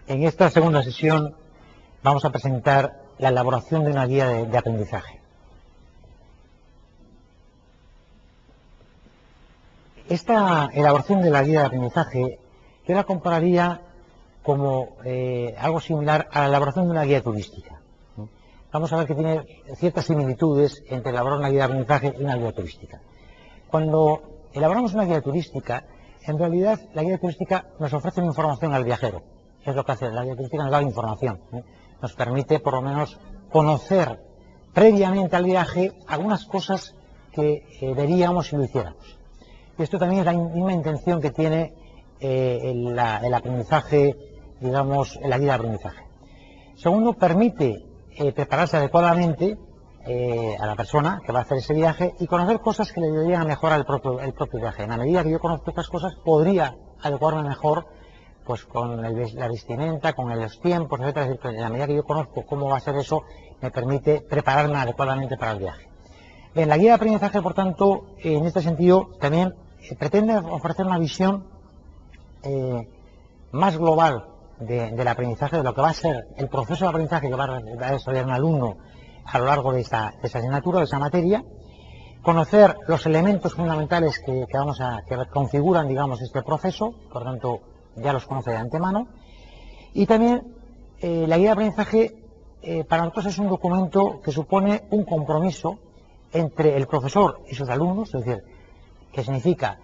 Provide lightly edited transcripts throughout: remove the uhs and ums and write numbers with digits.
En esta segunda sesión vamos a presentar la elaboración de una guía de aprendizaje. Esta elaboración de la guía de aprendizaje yo la compararía como algo similar a la elaboración de una guía turística. Vamos a ver que tiene ciertas similitudes entre elaborar una guía de aprendizaje y una guía turística. Cuando elaboramos una guía turística, en realidad la guía turística nos ofrece una información al viajero. Es lo que hace la guía turística, nos da información. Nos permite por lo menos conocer previamente al viaje algunas cosas que veríamos si lo hiciéramos. Y esto también es la misma intención que tiene el aprendizaje, digamos, la guía de aprendizaje. Segundo, permite prepararse adecuadamente a la persona que va a hacer ese viaje y conocer cosas que le ayudarían a mejorar el propio viaje. En la medida que yo conozco estas cosas, podría adecuarme mejor pues con la vestimenta, con los tiempos, etcétera. En la medida que yo conozco cómo va a ser eso, me permite prepararme adecuadamente para el viaje. Bien, la guía de aprendizaje, por tanto, en este sentido, también pretende ofrecer una visión más global del aprendizaje, de lo que va a ser el proceso de aprendizaje que va a desarrollar un alumno a lo largo de esa asignatura, de esa materia, conocer los elementos fundamentales que configuran, digamos, este proceso, por tanto, ya los conoce de antemano, y también la guía de aprendizaje para nosotros es un documento que supone un compromiso entre el profesor y sus alumnos, es decir, que significa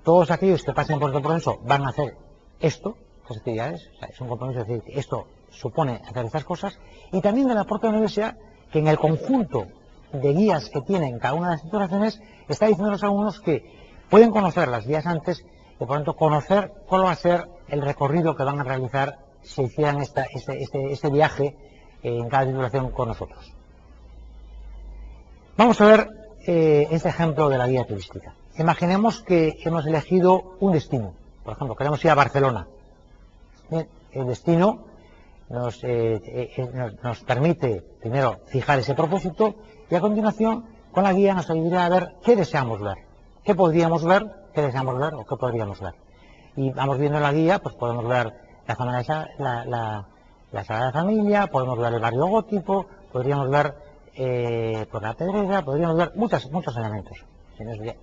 todos aquellos que pasen por este proceso van a hacer esto, estas actividades, o sea, es un compromiso, es decir, que esto supone hacer estas cosas, y también de la propia universidad, que en el conjunto de guías que tienen cada una de las titulaciones está diciendo a los alumnos que pueden conocer las guías antes y por lo tanto conocer cuál va a ser el recorrido que van a realizar si hicieran este viaje en cada titulación con nosotros. Vamos a ver este ejemplo de la guía turística. Imaginemos que hemos elegido un destino, por ejemplo, queremos ir a Barcelona. Bien, el destino nos permite primero fijar ese propósito y a continuación con la guía nos ayudará a ver qué deseamos ver, qué podríamos ver, qué deseamos ver o qué podríamos ver. Y vamos viendo en la guía, pues podemos ver la zona de la Sagrada Familia, podemos ver el barrio gótico, podríamos ver por la Pedrera, podríamos ver muchos elementos.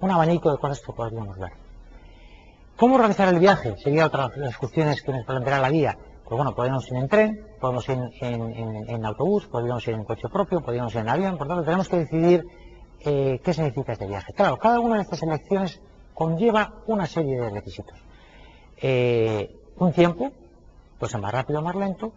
Un abanico de cosas que podríamos ver. ¿Cómo realizar el viaje? Sería otra de las cuestiones que nos planteará la guía. Pues bueno, podríamos ir en tren, podemos ir en autobús, podríamos ir en coche propio, podríamos ir en avión, por tanto tenemos que decidir qué significa este viaje. Claro, cada una de estas elecciones conlleva una serie de requisitos. Un tiempo, pues más rápido o más lento,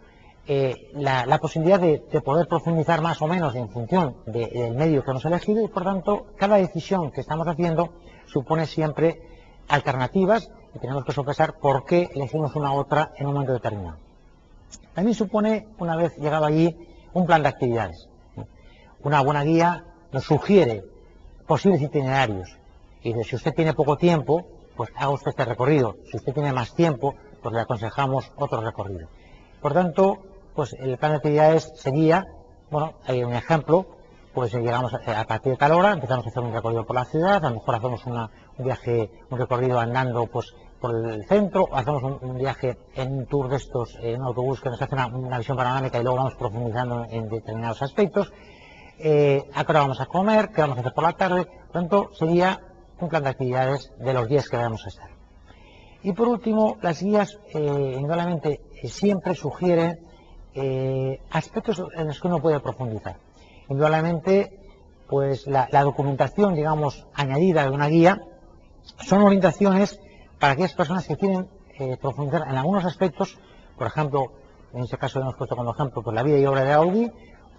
la posibilidad de poder profundizar más o menos en función del medio que hemos elegido y por tanto cada decisión que estamos haciendo supone siempre alternativas y tenemos que sopesar por qué elegimos una u otra en un momento determinado. También supone, una vez llegado allí, un plan de actividades. Una buena guía nos sugiere posibles itinerarios y si usted tiene poco tiempo, pues haga usted este recorrido. Si usted tiene más tiempo, pues le aconsejamos otro recorrido. Por tanto, pues el plan de actividades sería, bueno, hay un ejemplo, pues llegamos a partir de tal hora, empezamos a hacer un recorrido por la ciudad, a lo mejor hacemos un recorrido andando pues por el centro, hacemos un viaje en un tour de estos, en un autobús que nos hace una visión panorámica y luego vamos profundizando en determinados aspectos, a qué hora vamos a comer, qué vamos a hacer por la tarde, por tanto sería un plan de actividades de los días que vamos a estar. Y por último, las guías indudablemente siempre sugieren aspectos en los que uno puede profundizar. Indudablemente, pues la documentación, digamos, añadida de una guía son orientaciones para aquellas personas que quieren profundizar en algunos aspectos, por ejemplo, en este caso hemos puesto como ejemplo pues la vida y obra de Gaudí,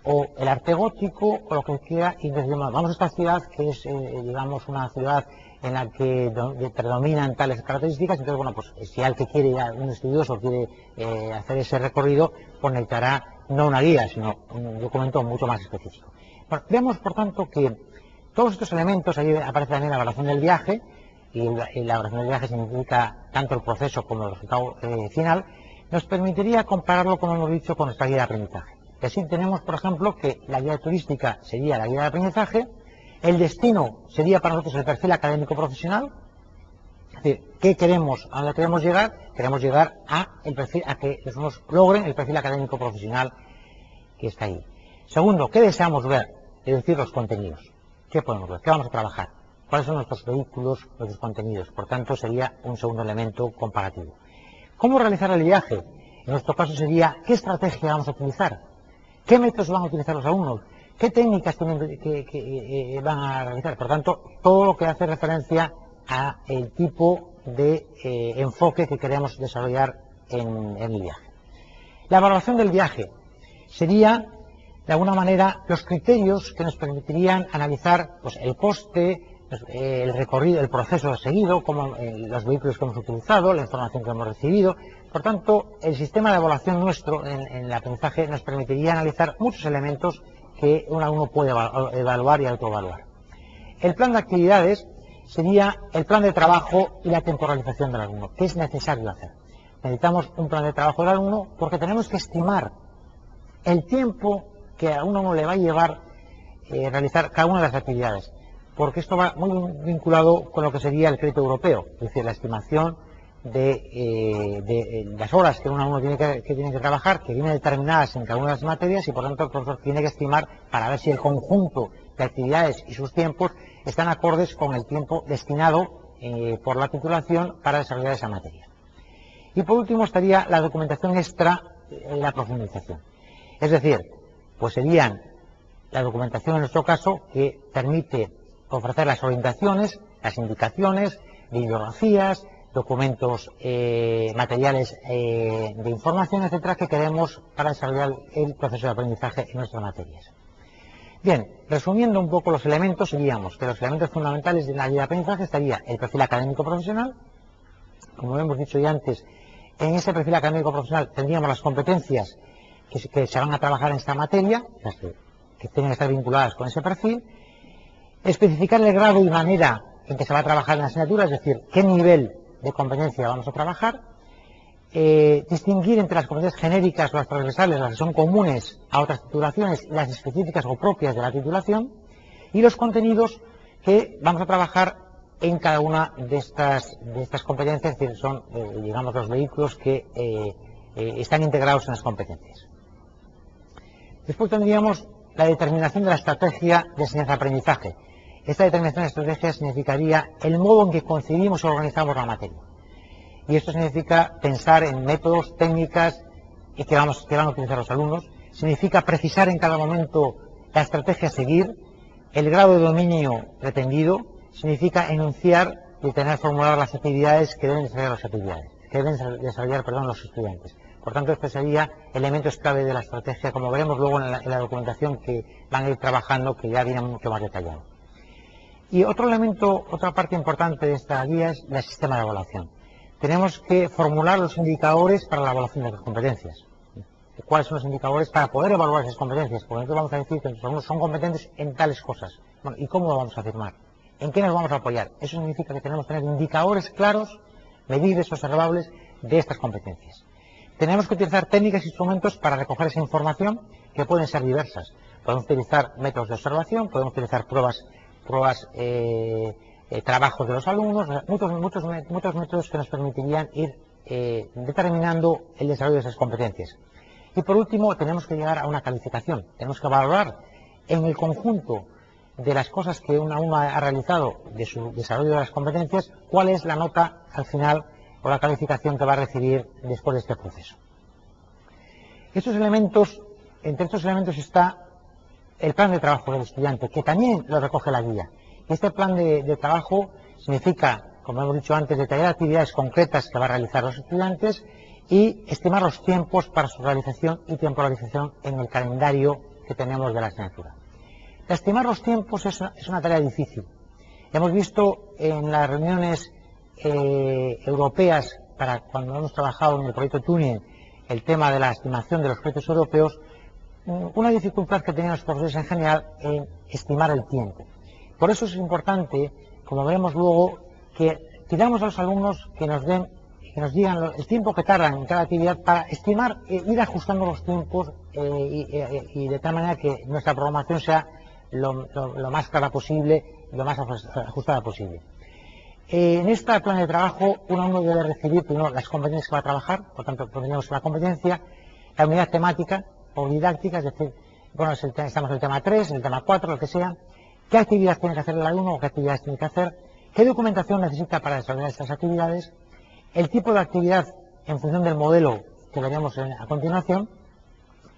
o el arte gótico, o lo que quiera, y decimos, vamos a esta ciudad que es, digamos, una ciudad en la que predominan tales características, entonces, bueno, pues si al que quiere, un estudioso quiere hacer ese recorrido, pues necesitará no una guía, sino un documento mucho más específico. Bueno, vemos, por tanto, que todos estos elementos, ahí aparece también la evaluación del viaje, y la evaluación del viaje significa tanto el proceso como el resultado final, nos permitiría compararlo, como hemos dicho, con nuestra guía de aprendizaje. Y así tenemos, por ejemplo, que la guía turística sería la guía de aprendizaje, el destino sería para nosotros el perfil académico profesional, Es decir, ¿qué queremos? ¿A dónde queremos llegar? Queremos llegar a el perfil, a que los alumnos logren el perfil académico profesional que está ahí. Segundo, ¿qué deseamos ver? Es decir, los contenidos. ¿Qué podemos ver? ¿Qué vamos a trabajar? ¿Cuáles son nuestros vehículos, nuestros contenidos? Por tanto, sería un segundo elemento comparativo. ¿Cómo realizar el viaje? En nuestro caso sería, ¿qué estrategia vamos a utilizar? ¿Qué métodos van a utilizar los alumnos? ¿Qué técnicas que van a realizar? Por tanto, todo lo que hace referencia a el tipo de enfoque que queremos desarrollar en el viaje. La evaluación del viaje sería, de alguna manera, los criterios que nos permitirían analizar pues, el coste, el recorrido, el proceso seguido, como los vehículos que hemos utilizado, la información que hemos recibido. Por tanto, el sistema de evaluación nuestro en el aprendizaje nos permitiría analizar muchos elementos que un alumno puede evaluar y autoevaluar. El plan de actividades sería el plan de trabajo y la temporalización del alumno. ¿Qué es necesario hacer? Necesitamos un plan de trabajo del alumno porque tenemos que estimar el tiempo que a uno le va a llevar realizar cada una de las actividades, porque esto va muy vinculado con lo que sería el crédito europeo, es decir, la estimación de las horas que un alumno tiene que trabajar, que vienen determinadas en cada una de las materias, y por tanto el profesor tiene que estimar para ver si el conjunto de actividades y sus tiempos están acordes con el tiempo destinado por la titulación para desarrollar esa materia. Y por último estaría la documentación extra y la profundización. Es decir, pues serían la documentación en nuestro caso que permite ofrecer las orientaciones, las indicaciones, bibliografías, documentos, materiales de información, etcétera, que queremos para desarrollar el proceso de aprendizaje en nuestras materias. Bien, resumiendo un poco los elementos, diríamos que los elementos fundamentales de la guía de aprendizaje estaría el perfil académico profesional. Como hemos dicho ya antes, en ese perfil académico profesional tendríamos las competencias que se van a trabajar en esta materia, las que tienen que estar vinculadas con ese perfil. Especificar el grado y manera en que se va a trabajar en la asignatura, es decir, qué nivel de competencia vamos a trabajar. Distinguir entre las competencias genéricas o las transversales, las que son comunes a otras titulaciones, y las específicas o propias de la titulación, y los contenidos que vamos a trabajar en cada una de estas competencias, es decir, son, digamos, los vehículos que están integrados en las competencias. Después tendríamos la determinación de la estrategia de enseñanza-aprendizaje. Esta determinación de estrategia significaría el modo en que concebimos y organizamos la materia. Y esto significa pensar en métodos, técnicas que van a utilizar los alumnos. Significa precisar en cada momento la estrategia a seguir, el grado de dominio pretendido. Significa enunciar y tener formuladas las actividades que deben desarrollar los estudiantes. Por tanto, este sería elementos clave de la estrategia, como veremos luego en la documentación que van a ir trabajando, que ya viene mucho más detallado. Y otro elemento, otra parte importante de esta guía es el sistema de evaluación. Tenemos que formular los indicadores para la evaluación de las competencias. ¿Cuáles son los indicadores para poder evaluar esas competencias? Porque nosotros vamos a decir que los alumnos son competentes en tales cosas. Bueno, ¿y cómo lo vamos a afirmar? ¿En qué nos vamos a apoyar? Eso significa que tenemos que tener indicadores claros, medibles, observables de estas competencias. Tenemos que utilizar técnicas e instrumentos para recoger esa información, que pueden ser diversas. Podemos utilizar métodos de observación, podemos utilizar pruebas, trabajos de los alumnos, muchos métodos que nos permitirían ir determinando el desarrollo de esas competencias. Y por último, tenemos que llegar a una calificación. Tenemos que valorar en el conjunto de las cosas que un alumno ha realizado de su desarrollo de las competencias, cuál es la nota al final o la calificación que va a recibir después de este proceso. Estos elementos, entre estos elementos está el plan de trabajo del estudiante, que también lo recoge la guía. Este plan de trabajo significa, como hemos dicho antes, detallar actividades concretas que va a realizar los estudiantes y estimar los tiempos para su realización y temporalización en el calendario que tenemos de la asignatura. Estimar los tiempos es una tarea difícil. Hemos visto en las reuniones europeas, para cuando hemos trabajado en el proyecto Tuning, el tema de la estimación de los proyectos europeos, una dificultad que tenían los profesores en general en estimar el tiempo. Por eso es importante, como veremos luego, que pidamos a los alumnos que nos digan el tiempo que tardan en cada actividad para estimar, ir ajustando los tiempos y de tal manera que nuestra programación sea lo más clara posible, lo más ajustada posible. En este plan de trabajo, un alumno debe recibir primero las competencias que va a trabajar, por tanto, tenemos la competencia, la unidad temática o didáctica, es decir, bueno, estamos en el tema 3, en el tema 4, lo que sea, qué actividades tiene que hacer el alumno o qué actividades tiene que hacer, qué documentación necesita para desarrollar estas actividades, el tipo de actividad en función del modelo que veremos a continuación,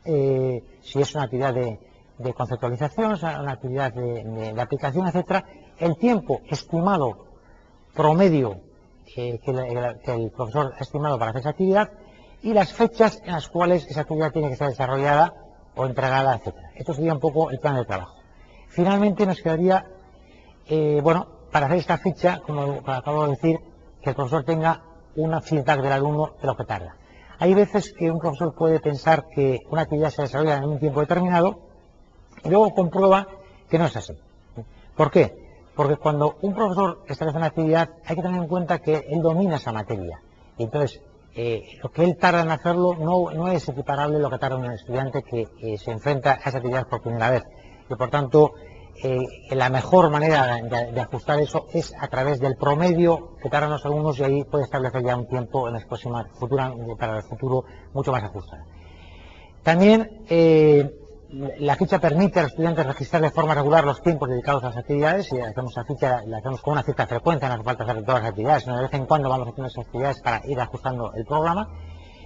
si es una actividad de conceptualización, una actividad de aplicación, etcétera, el tiempo estimado promedio que el profesor ha estimado para hacer esa actividad y las fechas en las cuales esa actividad tiene que ser desarrollada o entregada, etcétera. Esto sería un poco el plan de trabajo. Finalmente nos quedaría, bueno, para hacer esta ficha, como acabo de decir, que el profesor tenga una feedback del alumno de lo que tarda. Hay veces que un profesor puede pensar que una actividad se desarrolla en un tiempo determinado y luego comprueba que no es así. ¿Por qué? Porque cuando un profesor establece una actividad hay que tener en cuenta que él domina esa materia. Y entonces, lo que él tarda en hacerlo no es equiparable a lo que tarda un estudiante que se enfrenta a esa actividad por primera vez. Y por tanto, la mejor manera de ajustar eso es a través del promedio que tardan los alumnos y ahí puede establecer ya un tiempo en las próximas para el futuro mucho más ajustado. También la ficha permite a los estudiantes registrar de forma regular los tiempos dedicados a las actividades y hacemos la ficha, la hacemos con una cierta frecuencia, no hace falta hacer todas las actividades, sino de vez en cuando vamos haciendo esas actividades para ir ajustando el programa.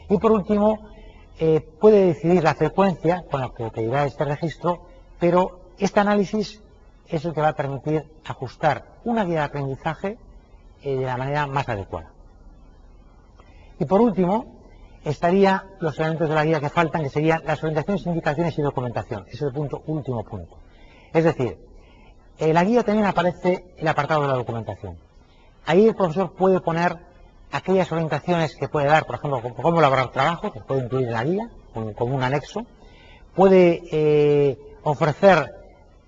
Y por último, puede decidir la frecuencia con la que pedirá este registro, pero este análisis es el que va a permitir ajustar una guía de aprendizaje de la manera más adecuada. Y por último, estarían los elementos de la guía que faltan, que serían las orientaciones, indicaciones y documentación. Ese es el último punto. Es decir, en la guía también aparece el apartado de la documentación. Ahí el profesor puede poner aquellas orientaciones que puede dar, por ejemplo, cómo elaborar trabajo, que puede incluir en la guía, como un anexo. Puede ofrecer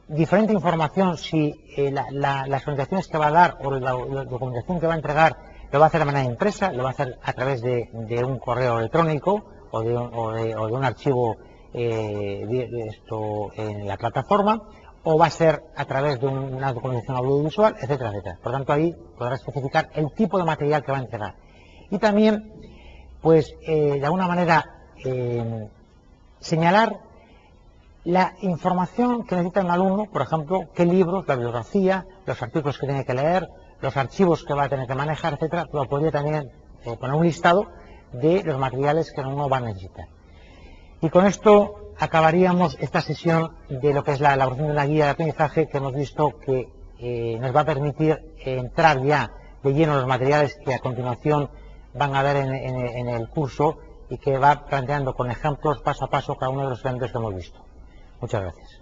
diferente información si las orientaciones que va a dar o la documentación que va a entregar lo va a hacer de manera impresa, lo va a hacer a través de un correo electrónico o de un archivo en la plataforma, o va a ser a través de una documentación audiovisual, etcétera, etcétera. Por tanto, ahí podrá especificar el tipo de material que va a entregar. Y también, pues, de alguna manera, señalar la información que necesita un alumno, por ejemplo, qué libros, la bibliografía, los artículos que tiene que leer, los archivos que va a tener que manejar, etcétera, pero podría también poner un listado de los materiales que uno va a necesitar. Y con esto acabaríamos esta sesión de lo que es la elaboración de la guía de aprendizaje, que hemos visto que nos va a permitir entrar ya de lleno en los materiales que a continuación van a ver en el curso y que va planteando con ejemplos paso a paso cada uno de los elementos que hemos visto. Muchas gracias.